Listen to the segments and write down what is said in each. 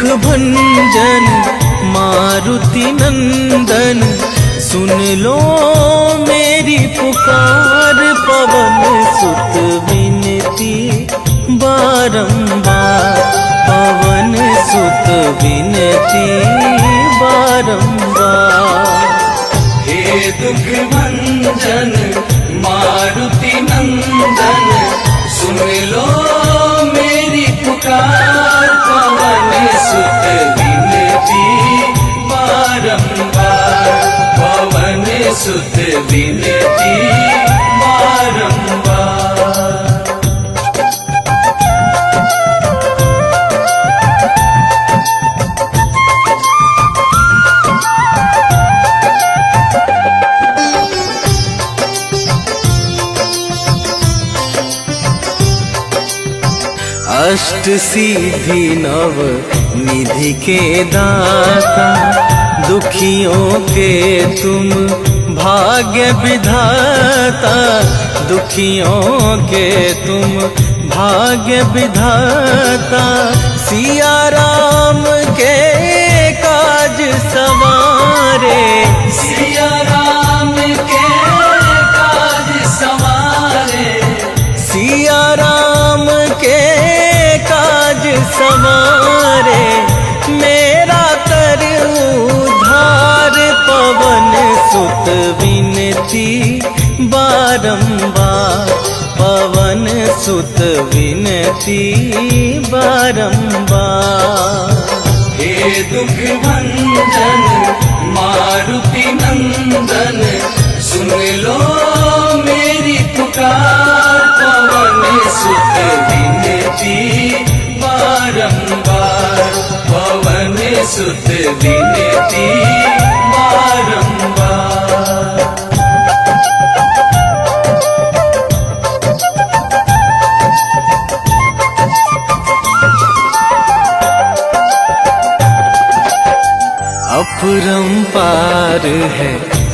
भंजन मारुति नंदन, सुन लो मेरी पुकार। पवन सुत विनती बारंबार, पवन सुत विनती बारंबार। हे दुख भंजन मारुति नंदन, सुन लो मेरी पुकार। पवन सुत विनती बारंबार, पवन सुत विनती बारंबार। अष्ट सिद्धि नव निधि के दाता, दुखियों के तुम भाग्य विधाता। दुखियों के तुम भाग्य विधाता, सिया राम के काज सवारे। सिया राम के काज सवारे, सिया राम के काज सवारे। मेरा कर उद्धार, पवन सुत विनती बारंबार, पवन सुत विनती बारंबार। हे दुख भंजन मारुति नंदन, सुन लो मेरी पुकार। पवन सुत विनती बारंबार, पवन सुत विनती बारंबार। अपरंपार है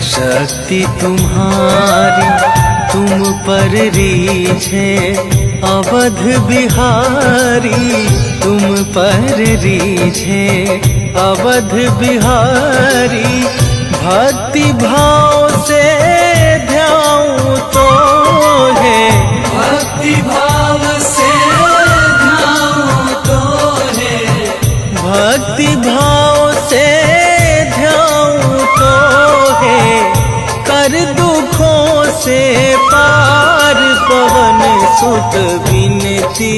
शक्ति तुम्हारी, तुम पर रीझे अवध बिहारी। तुम पर रीझे अवध बिहारी, भक्ति भाव से ध्याऊं तो है। भक्ति भाव से ध्याऊं तो है, भक्ति भाव से ध्याऊं तो है। कर दुखों से पार, पवन सुत विनती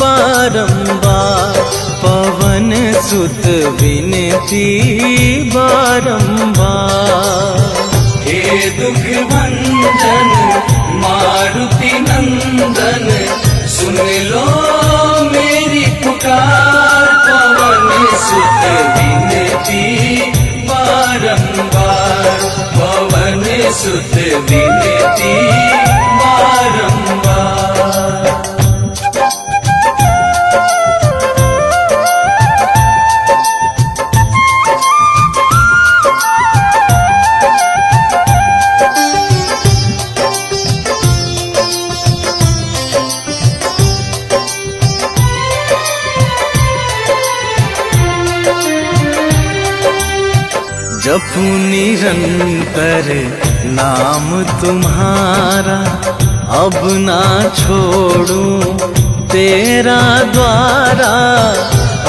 बारंबार, पवन सुत विनती बारंबार। हे दुख भंजन मारुति नंदन, सुन लो मेरी पुकार। पवन सुत विनती बारंबार, पवन सुत विनती बारंबार। जपू निरंतर नाम तुम्हारा, अब ना छोड़ूं तेरा द्वारा।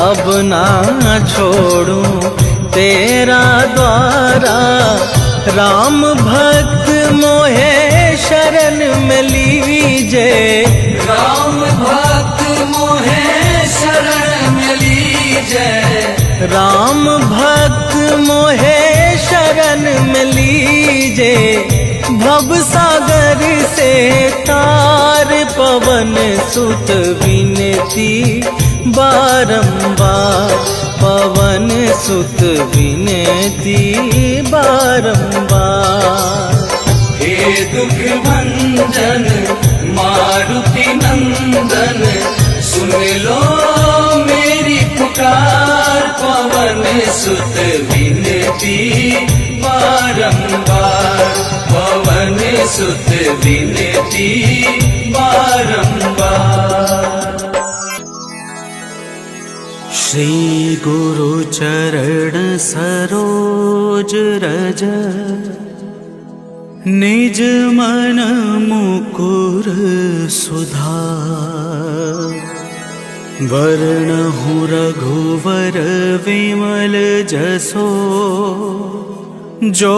अब ना छोड़ूं तेरा द्वारा। राम भक्त मोहे शरण में लीजे, राम भक्त मोहे शरण में लीजे। राम भक्त मोहे शरण में लीजे। भव सागर से तार, पवन सुत विनती बारंबार, पवन सुत विनती बारंबार। हे दुख भंजन मारुति नंदन, सुन लो मेरी पुकार। पवन सुत विनती बारंबार, पवन सुत विनती बारंबार। श्री गुरु चरण सरोज रज, निज मन मुकुर सुधार। वरणहु रघुवर विमल जसो, जो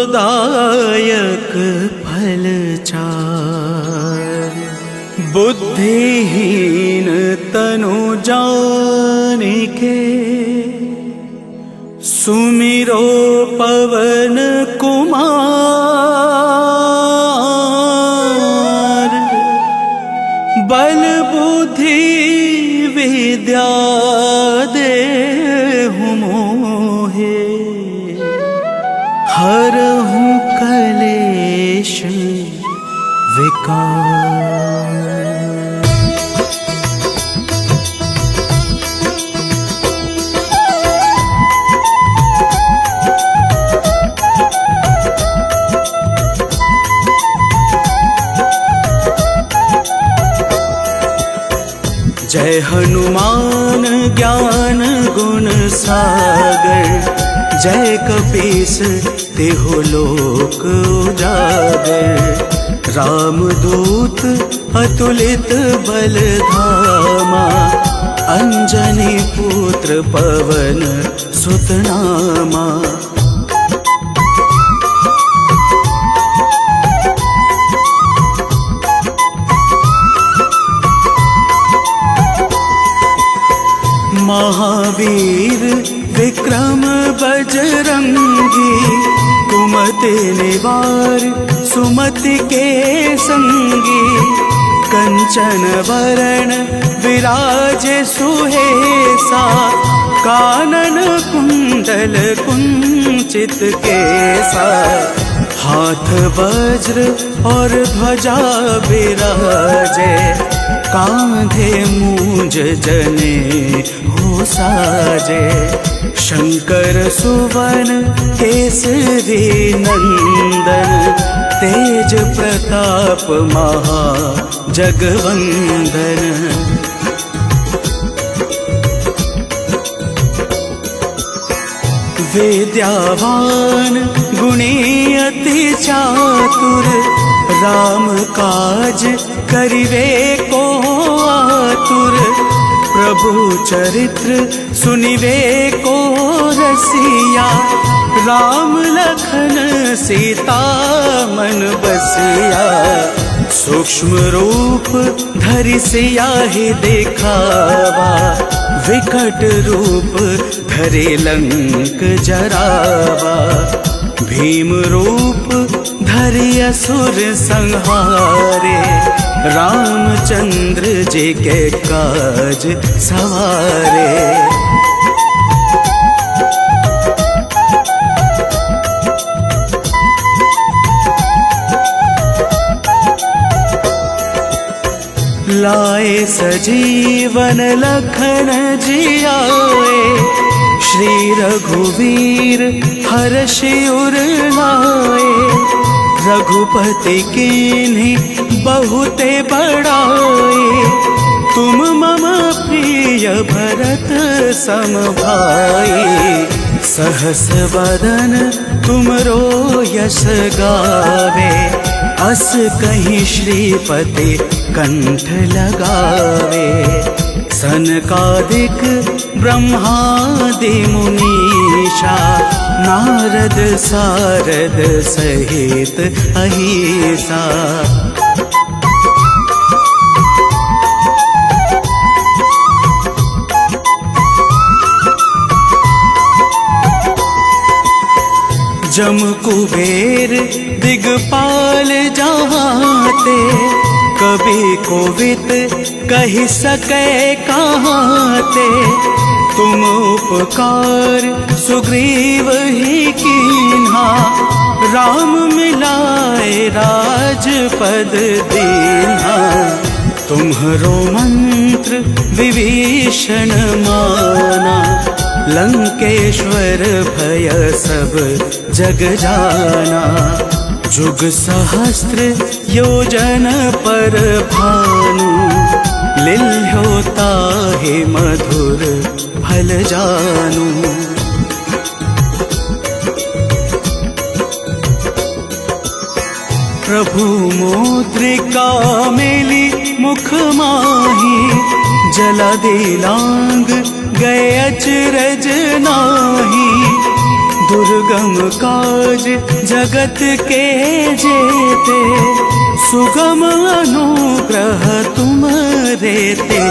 दायक फल चार। बुद्धिहीन तनु जानिके, सुमिरो पवन कुमार। बल बुद्धि विद्या देहु मोहे, हरहु कलेश विकार। जय हनुमान ज्ञान गुण सागर, जय कपीस तिहु लोक उजागर। रामदूत अतुलित बल धामा, अंजनी पुत्र पवन सुत नामा। महावीर विक्रम बजरंगी, कुमति निवार सुमति के संगी। कंचन वरण विराज सुहेसा, कानन कुंडल कुंचित केसा। हाथ वज्र और ध्वजा विराजे, कांधे मूंज जने हो साजे। शंकर सुवन केसरी नंदन, तेज प्रताप महा जगवंदन। विद्यावान गुणी अति चातुर, राम काज करिवे को आतुर। प्रभु चरित्र सुनिवे को रसिया, राम लखन सीता मन बसिया। सूक्ष्म रूप धरि सियाहि दिखावा, विकट रूप धरि लंक जरावा। भीम रूप धरि असुर संहारे, रामचंद्र जी के काज सवारे। लाए सजीवन लखन जियाए, श्री रघुवीर हर्षि उर लाए। रघुपति कीन्ही बहुते बड़ाए, तुम मम प्रिय भरत सम भाई। सहस बदन तुमरो यश गावे, अस कहीं श्रीपति कंठ लगावे। सनकादिक ब्रह्मादि मुनीषा, नारद सारद सहित अहिसा। जम कुबेर दिगपाल जहाते, कभी कोवित कही सके कहाते। तुम उपकार सुग्रीव ही कीन्हा, राम मिलाए राजपद दीन्हा। तुम्हरो मंत्र विभीषण माना, लंकेश्वर भय सब जग जाना। जुग सहस्त्र योजन पर भानु, लिल्होता है मधुर फल जानू। प्रभु मुद्रिका मेली मुख माही, जला दे लांग गए अचरज नाही। दुर्गम काज जगत के जेते, सुगम अनुग्रह तुम रेते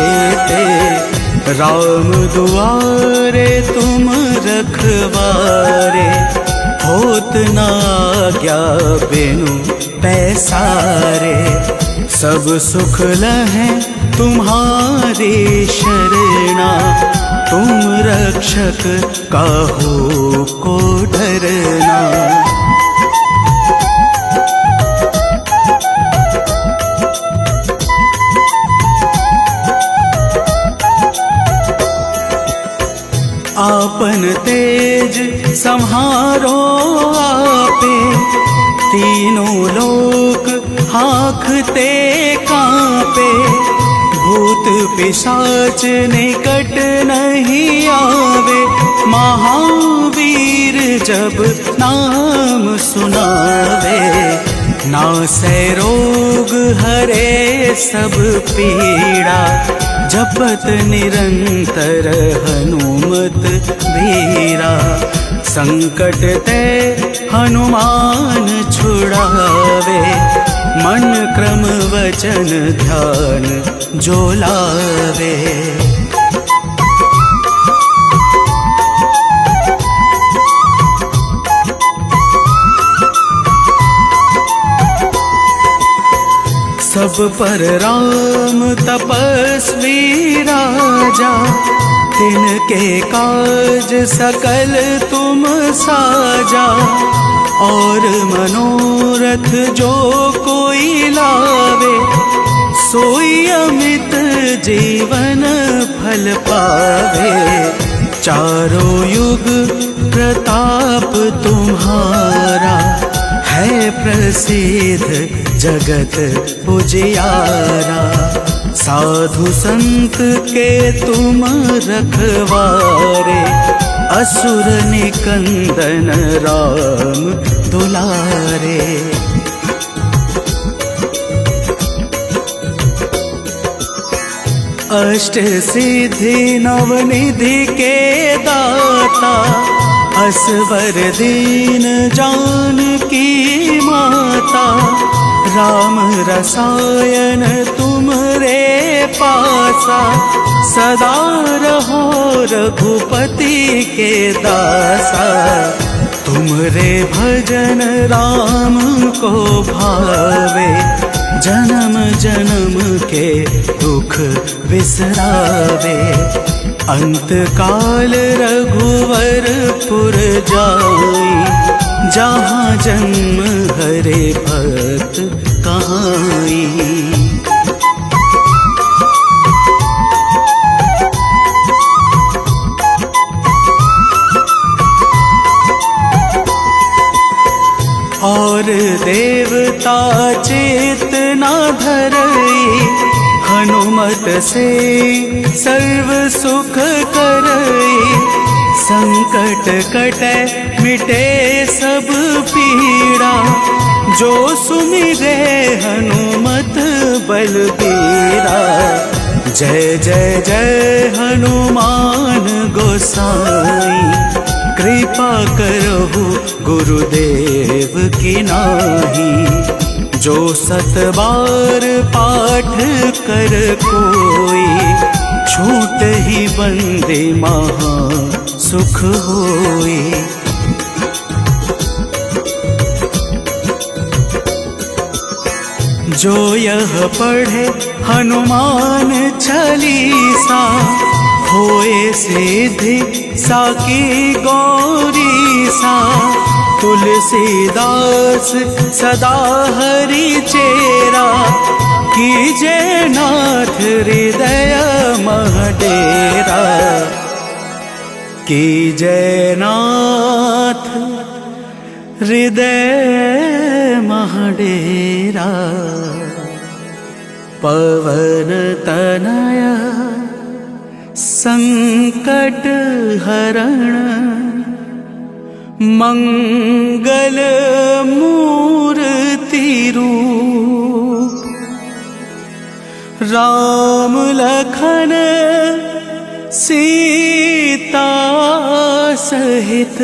ते। राम दुआरे तुम रखवारे, होत ना आज्ञा बिनु पैसारे। सब सुख लहै तुम्हारी शरणा, तुम रक्षक काहू को डरना। आपन तेज संहारो आपे, तीनों लोक हांकते कांपे। भूत पिशाच निकट नहीं आवे, महावीर जब नाम सुनावे। नासै रोग हरे सब पीड़ा, जपत निरंतर हनुमत बीरा। संकट ते हनुमान छुड़ावे, मन क्रम वचन ध्यान जो लावे। सब पर राम तपस्वी राजा, तिनके काज सकल तुम साजा। और मनोरथ जो कोई लावे, सोई अमित जीवन फल पावे। चारों युग प्रताप तुम्हारा, है प्रसिद्ध जगत उजियारा। साधु संत के तुम रखवारे, असुर निकंदन राम दुलारे। अष्ट सिद्धि नवनिधि के दाता, असवर दीन जानकी माता। राम रसायन तुमरे पासा, सदा रहो रघुपति के दासा। तुमरे भजन राम को भावे, जन्म जन्म के दुख बिसरावे। अंत काल रघुवरपुर जाई, जहाँ जन्म हरे भक्त कहाई। और देवता चेतना धरई, हनुमत से सर्व सुख करई। संकट कटे मिटे सब पीड़ा, जो सुमिरे हनुमत बलबीरा। जय जय जय हनुमान गोसाई, कृपा करहु गुरुदेव की नाही। जो सत बार पाठ कर कोई, छूट ही बंदे महा सुख होई। जो यह पढ़े हनुमान चालीसा, होए सिद्धि साकी गौरी सा। तुलसीदास सदा हरि चेरा, कीजे नाथ हृदय मह डेरा। कीजे नाथ हृदय मह डेरा। पवन तनय संकट हरण मंगल मूर्ति रूप राम लखन सीता सहित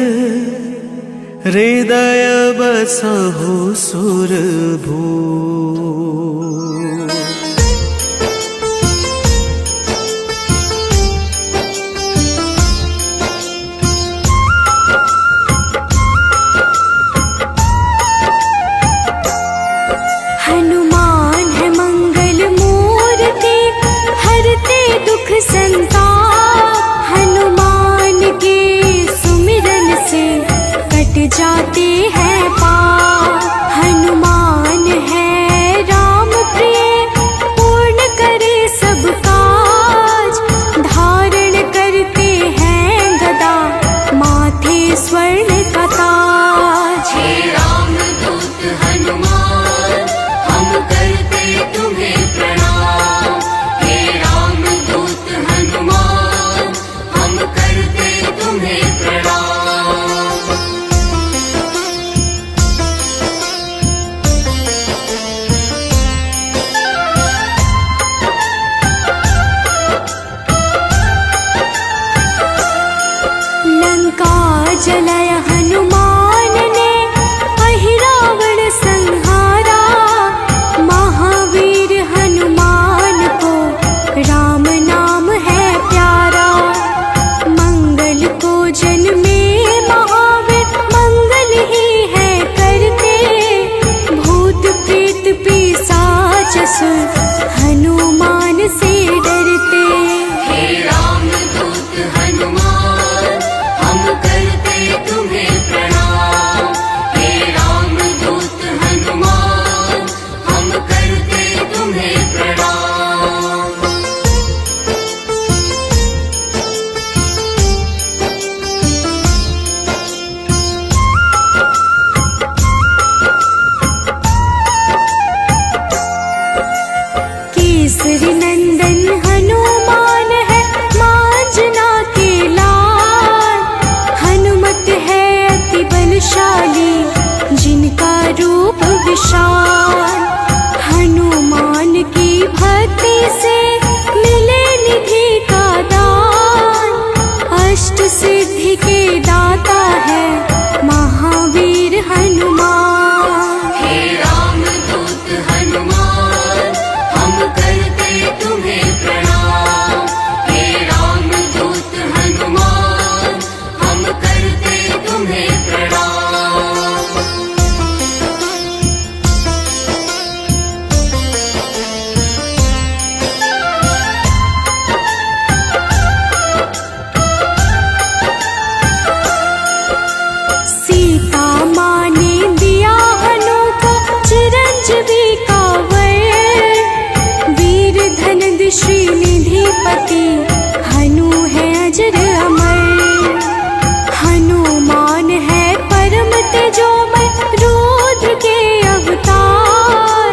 हृदय बसहु सुरभूप। हनुमान है मंगल मूर्ति हरते दुख संताप। हनुमान के सुमिरन से कट जाते हैं पाप। हनुमान है राम प्रिय पूर्ण करे सब काज। धारण करते हैं गदा माथे स्वर्ण का ताज। हे रामदूत हनुमान हम करते तुम्हें प्रणाम। हे रामदूत हनुमान हम करते तुम्हें प्रणाम। लंका जलय हनुमान ने अहिरावण संहारा। महावीर हनुमान को राम नाम है प्यारा। मंगल को जन्मे महावीर मंगल ही है करते। भूत प्रेत पिशाच असुर हनुमान से डरते। हे रामदूत हनुमान हम करते तुम्हें प्रणाम। हे रामदूत हनुमान हम करते तुम्हें प्रणाम। केसरी नंदन हनुमान है मांजना के लाल। हनुमत है अति बलशाली जिनका रूप विशाल। हनुमान की भक्ति से मिले निधि का दान। अष्ट सिद्धि के दाता है महावीर हनुमान। हे रामदूत हनुमान हम करते तुम्हें प्रणाम। हे रामदूत हनुमान हम करते तुम्हें प्रणाम। सीता माँ ने दिया हनु को चिरंजीवी का वर। वीर धनद श्रीनिधिपति हनु है अजर अमर। हनुमान है परम तेजोमय रुद्र के अवतार।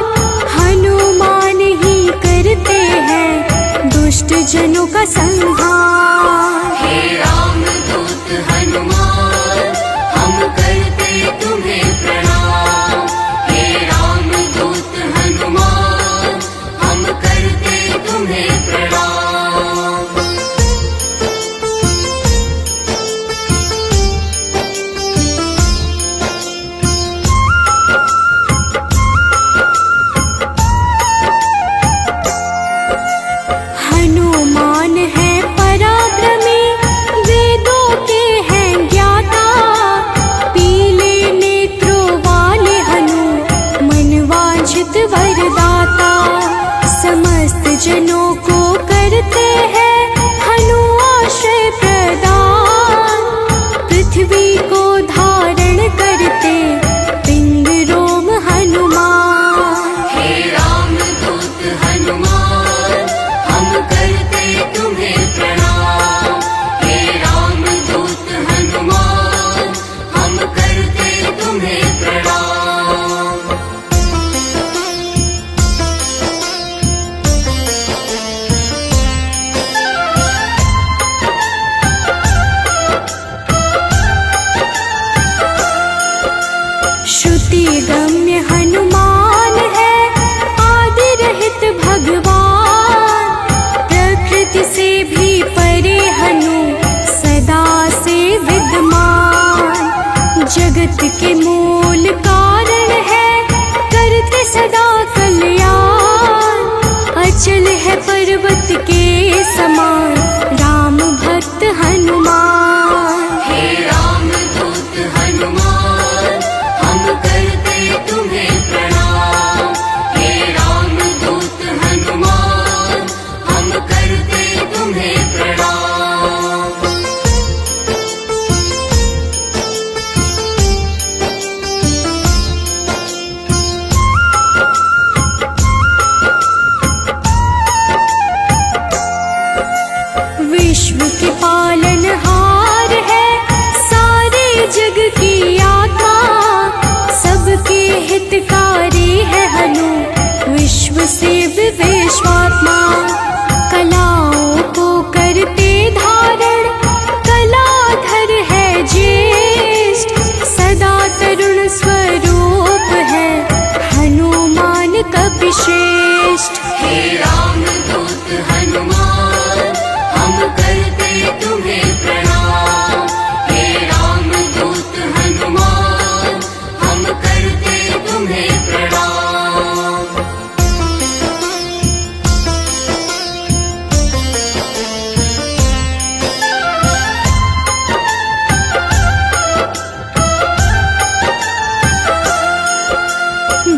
हनुमान ही करते हैं दुष्ट जनों का संहार। हे रामदूत हनुमान हम करते तुम्हें प्रणाम। हे रामदूत हनुमान हम करते तुम्हें प्रणाम। हनुमान है गम्य हनुमान है आदि रहित भगवान। प्रकृति से भी परे हनु सदा से विद्यमान। जगत के मूल कारण है करते सदा कल्याण। अचल है पर्वत के समान राम भक्त हनुमान। हे राम दूत हनुमान हम करते तुम्हें प्रणाम। हे राम दूत हनुमान हम करते तुम्हें प्रणाम। विश्व के पालनहार है सारे जग की आत्मा। सबके हितकारी है हनु विश्व से विश्वात्मा। कलाओं को करते धारण कलाधर है ज्येष्ठ। सदा तरुण स्वरूप है हनुमान कपिश्रेष्ठ। हे राम दूत हनुमान हम करते तुम्हें प्रणाम। हे राम दूत हनुमान हम करते तुम्हें प्रणाम।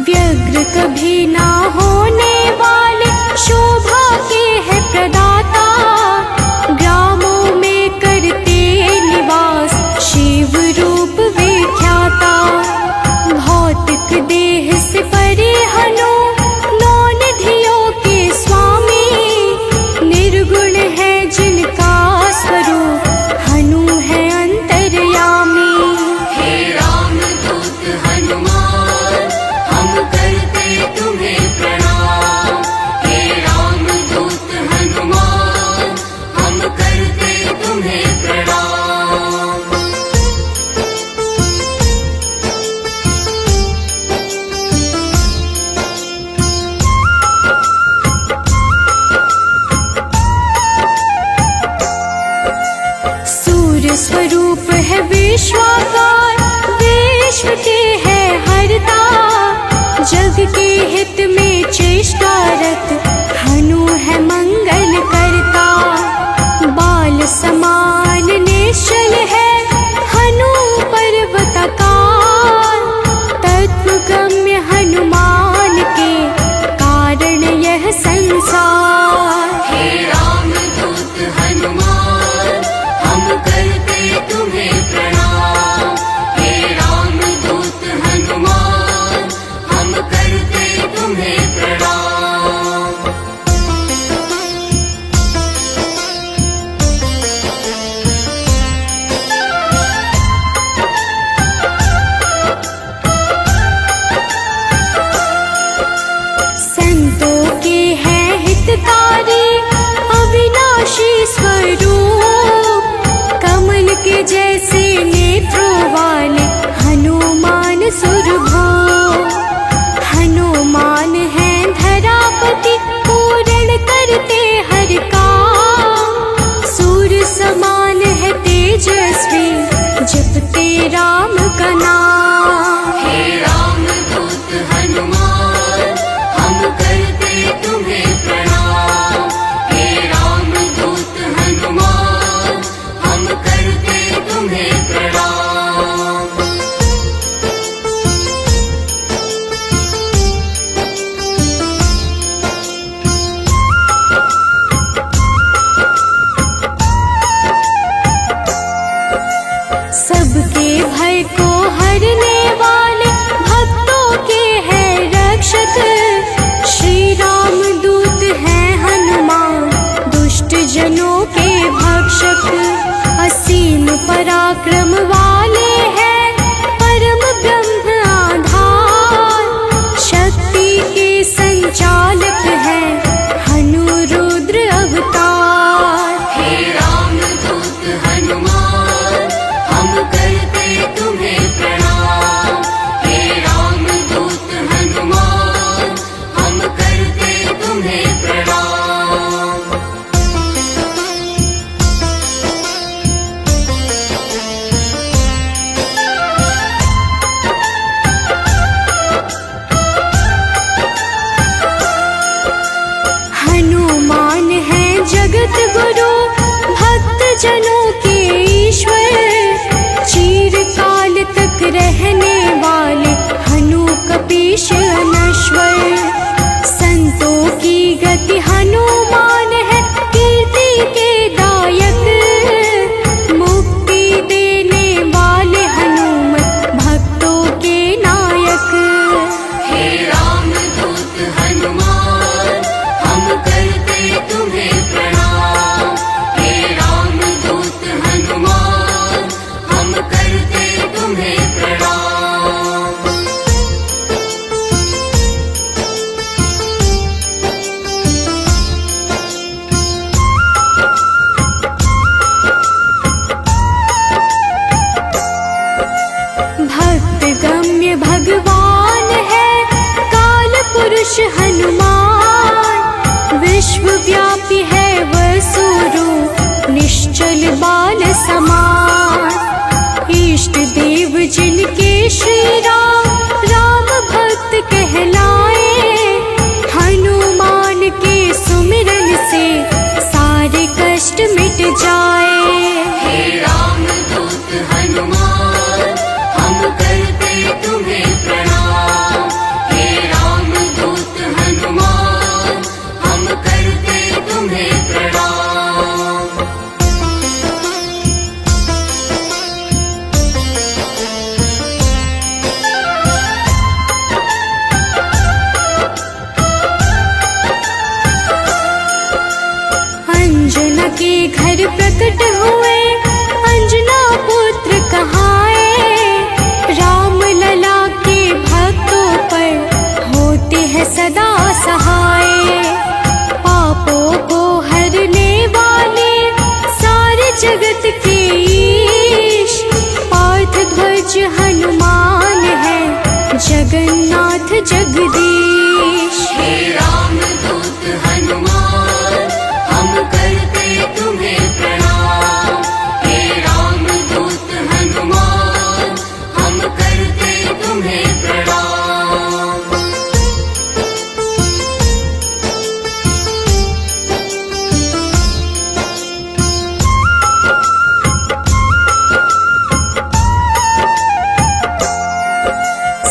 व्यग्र कभी ना होने वाले शोभा के है प्रदाता। ग्रामों में करते निवास शिव रूप विख्याता। भौतिक देह से परे हनु नौ निधियों के स्वामी। निर्गुण है जिनका स्वरूप हनु है अंतर्यामी। हे राम दूत हनुमान हम करते तुम्हें प्रणाम। हे राम दूत हनुमान हम करते तुम्हें प्रणाम। सूर्य स्वरूप है विश्वाकार विश्व के है हरता। जग के हित में चेष्टारत हनु है मंगल करता। बाल समान निश्चल है हनु पर्वताकार। तत्वगम्य हनुमान के कारण यह संसार। हे राम दूत हनुमान हम करते तुम्हें प्रणाम। हे राम दूत हनुमान हम करते तुम्हें प्रणाम। संतों के है हितकारी अविनाशी स्वरूप। कमल के जैसे नेत्रों वाले हनुमान सुरभो। हनुमान है धरापति पूर्ण करते हर काम। सूर्य समान है तेजस्वी जपते राम का नाम। हे राम दूत हनुमान हम करते तुम्हें प्रणाम। हे राम दूत हनुमान हम करते तुम्हें प्रणाम। सबके भय को हरने वाले भक्तों के है रक्षक। श्री राम दूत है हनुमान दुष्ट जनों के भक्षक। असीम पराक्रम वाले हैं परम ब्रह्म आधार। शक्ति के संचालक है हनु रुद्र अवतार। हे राम दूत हनुमान हम करते तुम्हें प्रणाम। हे राम शीश अनश्वर। संतों की गति हनुमान है, कीर्ति के दायक। मुक्ति देने वाले हनुमत भक्तों के नायक। हे राम दूत हनुमान, हम करते तुम्हें प्रणाम। हे राम दूत हनुमान, हम करते तुम्हें प्रणाम। भक्त गम्य भगवान है काल पुरुष हनुमान। विश्वव्यापी है वसुरूप, निश्चल बाल समान। इष्ट देव जिनके श्री राम, राम भक्त कहलाए। हनुमान के सुमिरन से सारे कष्ट मिट जाए। हे राम दूत हनुमान, हम करते तुम्हें प्रणाम। हे राम दूत हनुमान, हम करते तुम्हें प्रणाम। अंजना के घर प्रकट हुए, अंजना पुत्र कहाए। राम लला के भक्तों पर होते हैं सदा सहाय। पापों को हरने वाले सारे जगत के ईश। पार्थ ध्वज हनुमान है, जगन्नाथ जगदीश। हे राम दूत हनुमान, हम करते तुम्हें प्रणाम। हे राम दूत हनुमान, हम करते तुम्हें प्रणाम।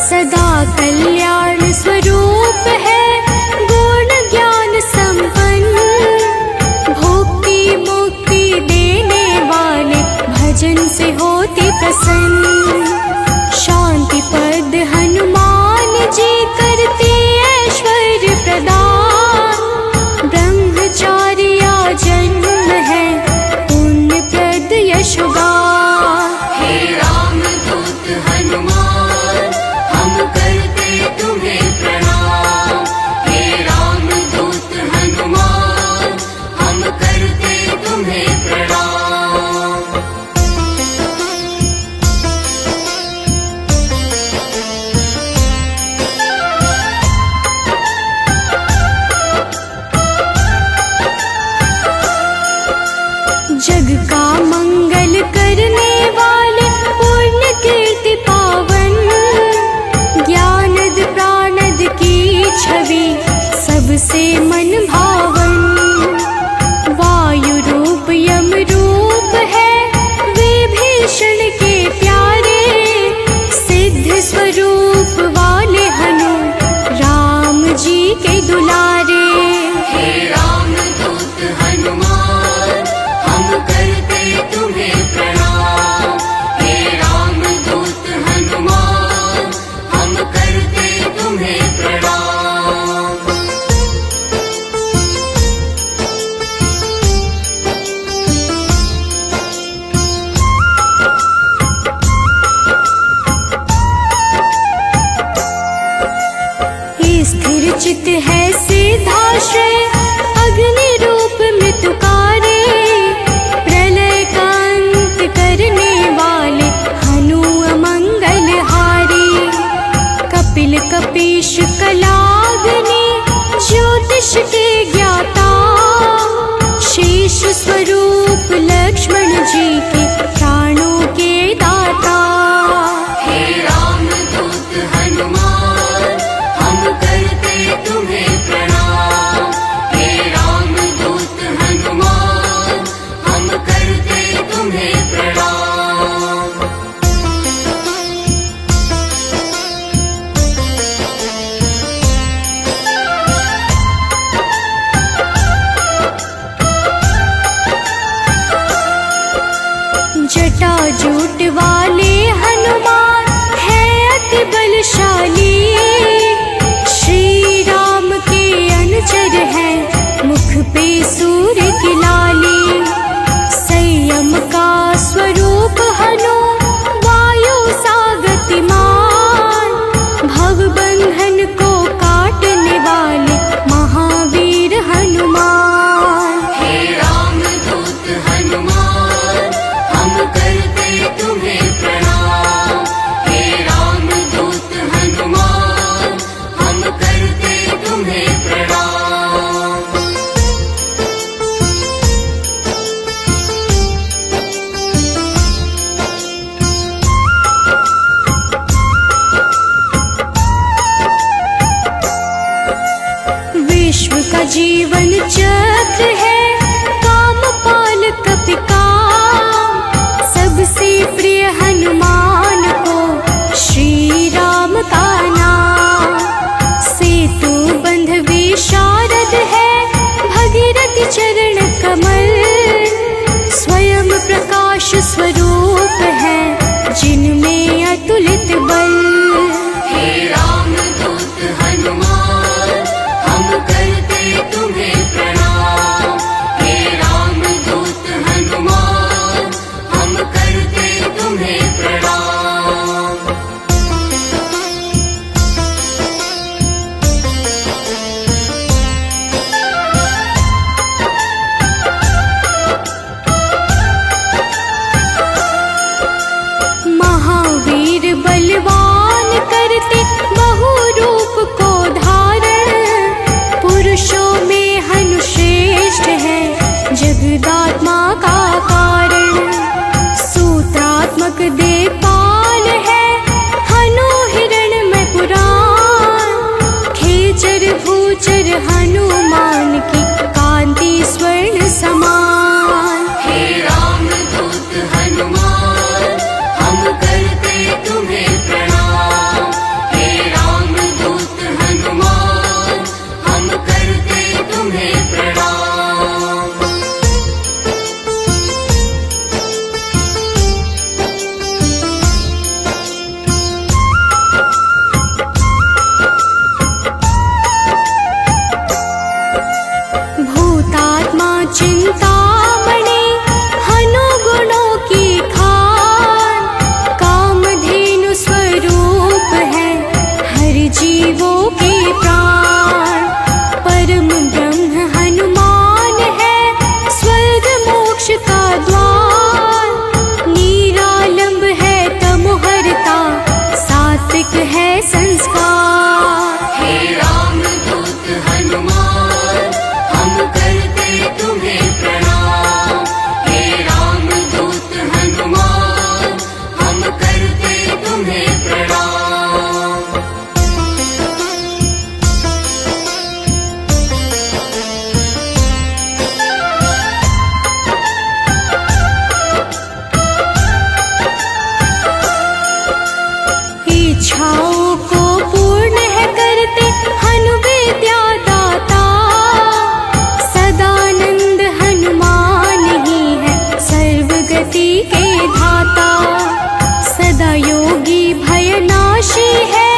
सदा कल्याण स्वरूप है, गुण ज्ञान संपन्न। भक्ति मुक्ति देने वाले भजन से होते प्रसन्न। शांति पद हनुमान जी करते ऐश्वर्य प्रदान। ब्रह्मचारिया जन्म है, पुण्य प्रद यशोगान। हे राम दूत हनुमान, हम करते तुम्हें प्रणाम। हे राम दूत हनुमान, हम करते तुम्हें प्रणाम। जग का मंगल करने वाले, पुण्य कीर्ति स्वरूप हैं जिनमें अतुलित बल। हे रामदूत हनुमान हम करते तुम्हें प्रणाम। हे रामदूत हनुमान हम करते तुम्हें प्रणाम। महावीर बलवान करते बहु रूप को धारण। पुरुषों में हनु श्रेष्ठ है जगदात्मा का कारण। सूत्रात्मक देवपाल है हनु हिरण्मय पुराण। खेचर भूचर हनुमान की कांति स्वर्ण समान। हे रामदूत हनुमान हम करते तुम्हें प्रणाम। हे रामदूत हनुमान हम करते तुम्हें प्रणाम। भूतात्मा चिंतामणि हनु गुणों की खान। कामधेनु स्वरूप है हर जीवों के प्राण। परम ब्रह्म हनुमान है स्वर्ग मोक्ष का द्वार। निरालंब है तमोहरता सात्विक है संस्कार। हे रामदूत हनुमान हम करते तुम्हें प्रणाम। हे रामदूत हनुमान हम करते तुम्हें प्रणाम। इच्छाओं को पूर्ण है करते हनु विद्या दाता। सदानंद हनुमान ही है सर्वगति के धाता। सदा योगी भयनाशी है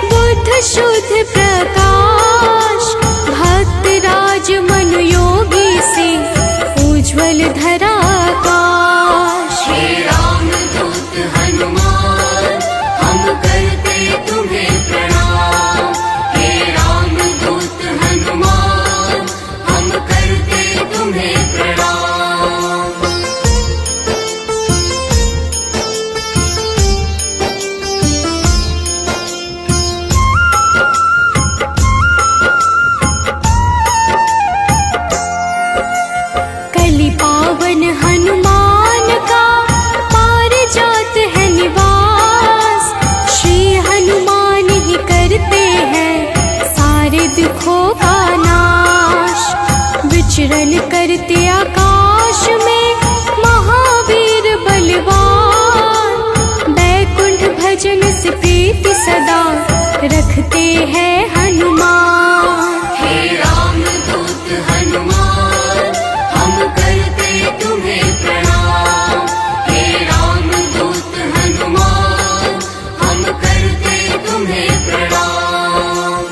बुद्ध शुद्ध प्रकाश। भक्त राज मनु योगी से उज्ज्वल धरा आकाश। हे रामदूत हनुमान हम करते तुम्हें प्रणाम। हे रामदूत हनुमान हम करते तुम्हें प्रणाम। कलि पावन हनुमान का पारिजात है निवास। श्री हनुमान ही करते हैं सारे दुखों का नाश। विचरण करते आकाश में महावीर बलवान। बैकुंठ भजन से प्रीति सदा रखते हैं हनुमान। हे रामदूत हनुमान हम करते तुम्हें प्रणाम। हे रामदूत हनुमान हम करते तुम्हें प्रणाम।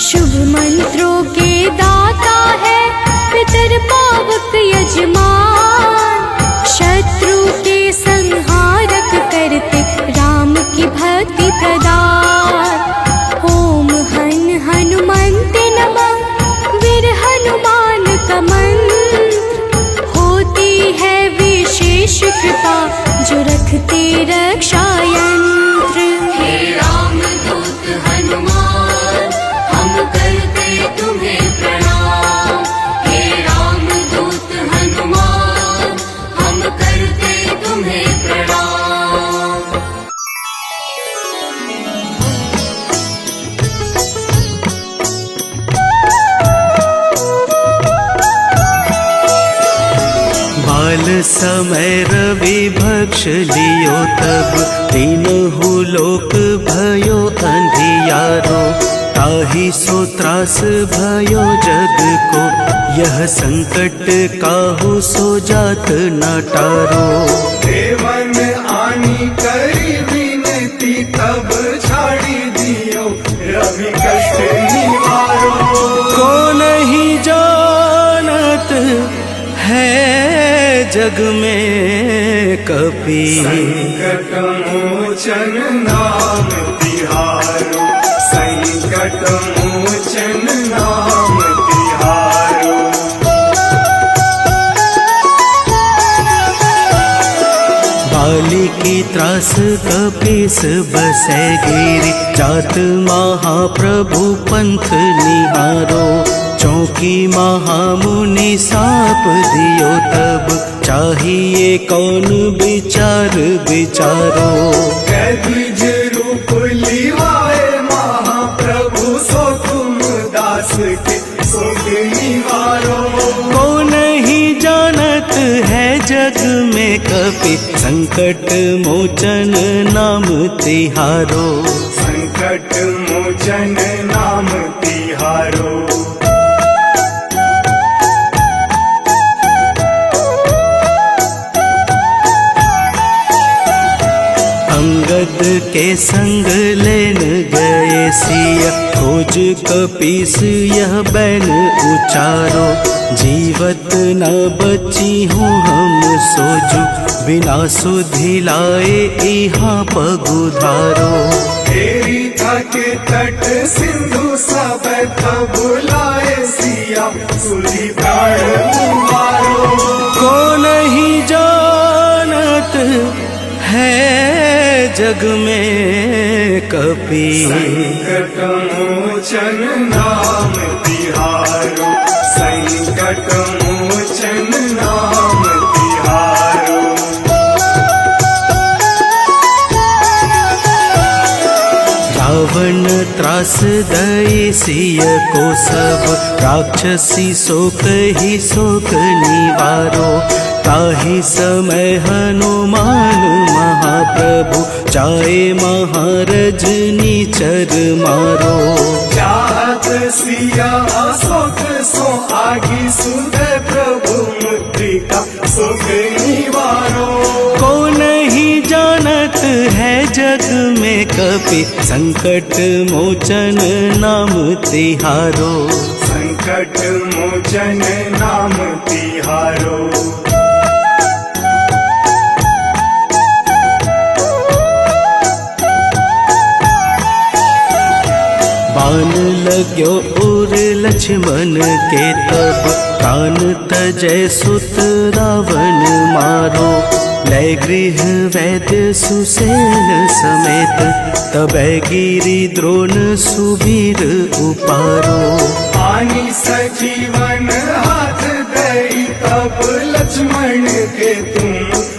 शुभ मंत्रों के दाता है पितर पावक यजमान। शत्रु के संहारक करते राम की भक्ति प्रदान। ओम हन हनुमन्ते नमः वीर हनुमान का मंत्र। होती है विशेष कृपा जो रखते रक्षा यंत्र। हे रामदूत हनुमान हम करते तुम्हें प्रणाम। हे रामदूत हनुमान हम करते तुम्हें प्रणाम। बाल समय रवि भक्ष लियो तब तीनहु लोक भयो अंधियारो। ताहि सो त्रास भयो जग को, यह संकट काहू सो जात न टारो। देवन आनी करी विनती तब छाड़ी दियो रवि कष्ट निवारो। को नहीं जानत है जग में कपि, संकट मोचन नाम तिहारो। संकट मोचन नाम तिहारो। बाली की त्रास कपीस बसै गिरि, जात महाप्रभु पंथ निहारो। चौकी महामुनि साप दियो तब, चाहिए कौन विचार विचारो। द्विज रूप लिवाए महाप्रभु, सो तुम दास के सोग निवारो। को नहीं जानत है जग में कपि, संकट मोचन नाम तिहारो। संकट मोचन नाम तिहारो। अंगद के संग लेन गए सिया, खोज कपीस यह बैन उचारो। जीवत न बची हूँ हम सोजू, बिना सुधि लाए यहाँ पगुधारो। तेरी के तट सिंधु सब तब लाए सिया, सुधि प्राण तुम्हारो। को नहीं जानत है जग में कपि, संकट मोचन नाम तिहारो। संकट मोचन नाम तिहारो। रावण त्रास दई सिय को सब, राक्षसी शोक ही शोक निवारो। ताहि समय हनुमान महाप्रभु, जाए महारजनी चर मारो। चाहत सिया अशोक सो आगी, सुंदर प्रभु मुद्रिका शोक निवारो। को नहीं जानत है जग में कपि, संकट मोचन नाम तिहारो। संकट मोचन नाम तिहारो। बाण लाग्यो उर लक्ष्मण के तब, प्राण तजय सुत रावण मारो। लय गृह वैद्य सुसेन समेत, तबै गिरि द्रोण सुबीर उपारो। आनी सजीवन हाथ दई तब, लक्ष्मण के तुम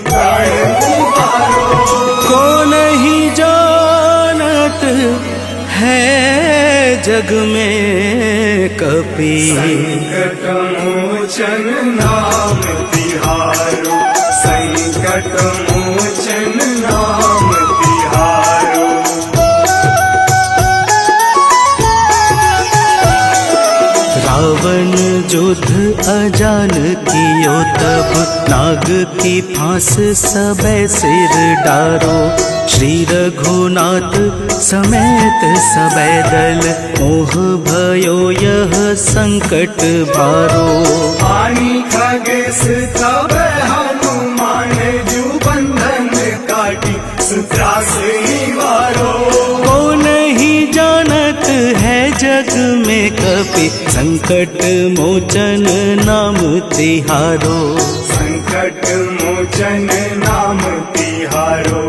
प्राण उबारो। को नहीं जानत है जग में कपि, संकट मोचन नाम तिहारो। संकट मोचन नाम तिहारो। रावण युद्ध अजान कियो तब, नाग की फांस सबे सिर डारो। श्री रघुनाथ समेत सबे दल, मोह भयो यह संकट भारो। आनी खगेश तब हनुमान, जू बंधन काटी सुत्रास निवारो। को नहीं जानत है जग में कपि, संकट मोचन नाम तिहारो। संकट मोचन नाम तिहारो।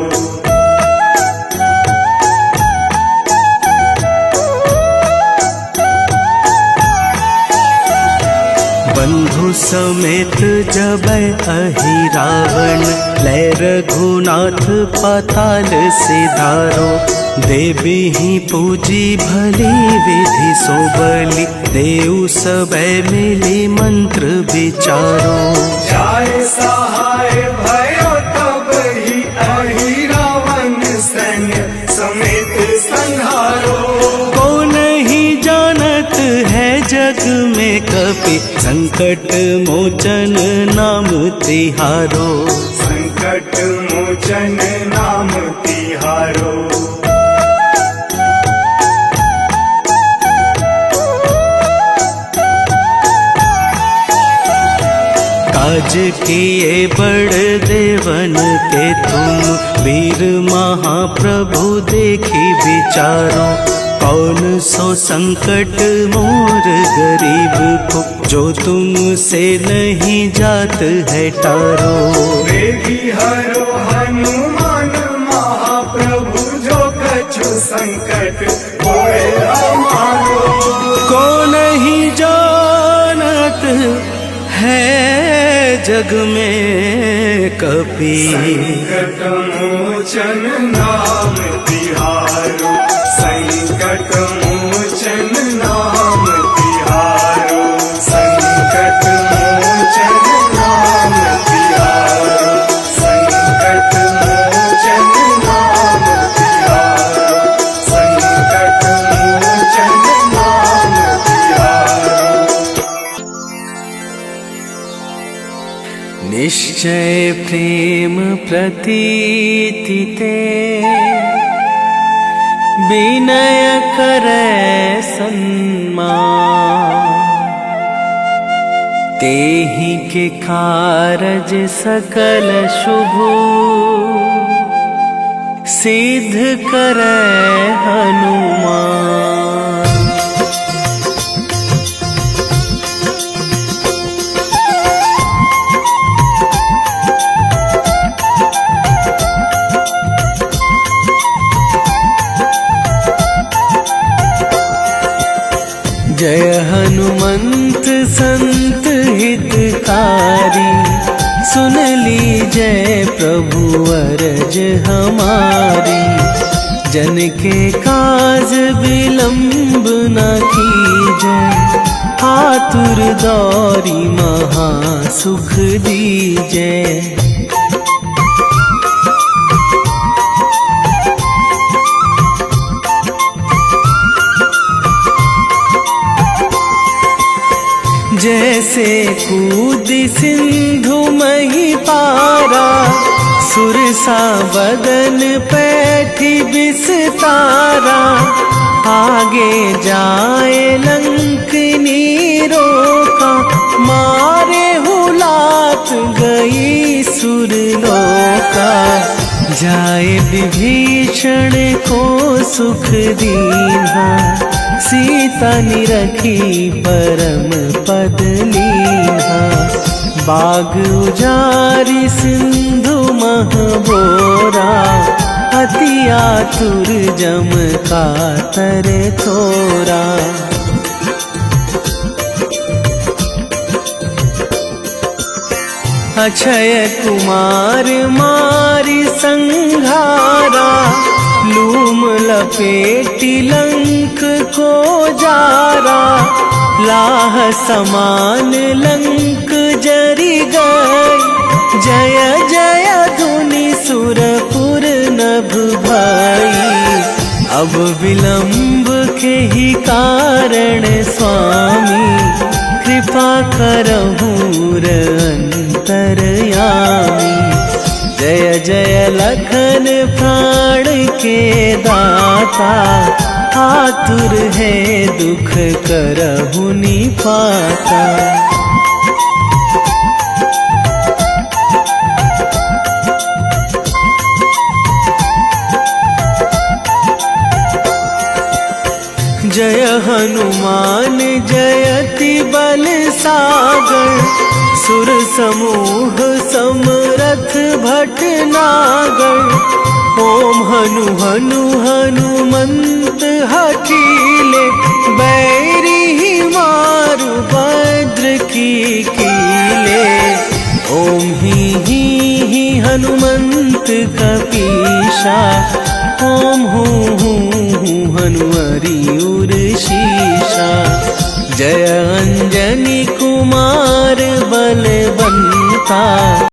बंधु समेत जबै अहि रावण, लय रघुनाथ पाताल सिधारो। देवी ही पूजी भली विधि सो बलि, देव सबे मिली मंत्र विचारो। जाय सहाय भयो तब ही अहि रावण, संहारो। को नहीं जानत है जग में कपि संकट मोचन नाम तिहारो। संकट मोचन नाम तिहारो। काज किए बड़ देवन के तुम वीर महाप्रभु देखी विचारो। कौन सो संकट मोर गरीब को जो तुमसे नहीं जात है टारो। वेगी हरो हनुमान महाप्रभु जो कछु संकट होए हमारो। को नहीं जानत है जग में कपि संकट मोचन नाम तिहारो। संकट मोचन नाम तिहारो। संकट मोचन नाम तिहारो। संकट मोचन नाम तिहारो। संकट मोचन नाम तिहारो। निश्चय प्रेम प्रतीति ते विनय करे सन्मान। तेहि के कारज सकल शुभ सिद्ध करे हनुमान। जय हनुमंत संत हितकारी। सुन लीजय प्रभु अरज हमारी। जन के काज विलंब न कीजय। आतुर दौरी महा सुख दीजय। जैसे कूद सिंधु मही पारा। सुरसा बदन पैठी बिस्तारा। आगे जाए लंकनी रोका। मारे हुलात गई सुरलोका। जाए विभीषण को सुख दीन्हा। सीता निरखी परम पद लीन्हा। बाग उजारी सिंधु महबोरा। अति आतुर जम कातर थोरा। अक्षय कुमार मारी संघारा। लूम लपेटी लंक को जारा। लाह समान लंक जरी गई। जय जय धुनि सुरपुर नभ भई। अब विलंब के ही कारण स्वामी। कृपा करहु अंतरयामी। जय जय लखन प्राण के दाता। आतुर है दुख करहु निपाता। जय हनुमान जयति बल सागर। सुर समूह समरथ भटनागर। ओम हनु हनु हनुमंत हठीले। बैरी ही मारु भद्र की कीले। ओम ही हनुमंत कपीशा। ओम हूँ हनुमरी उर शीशा। जय अंजनी कुमार बलवंता।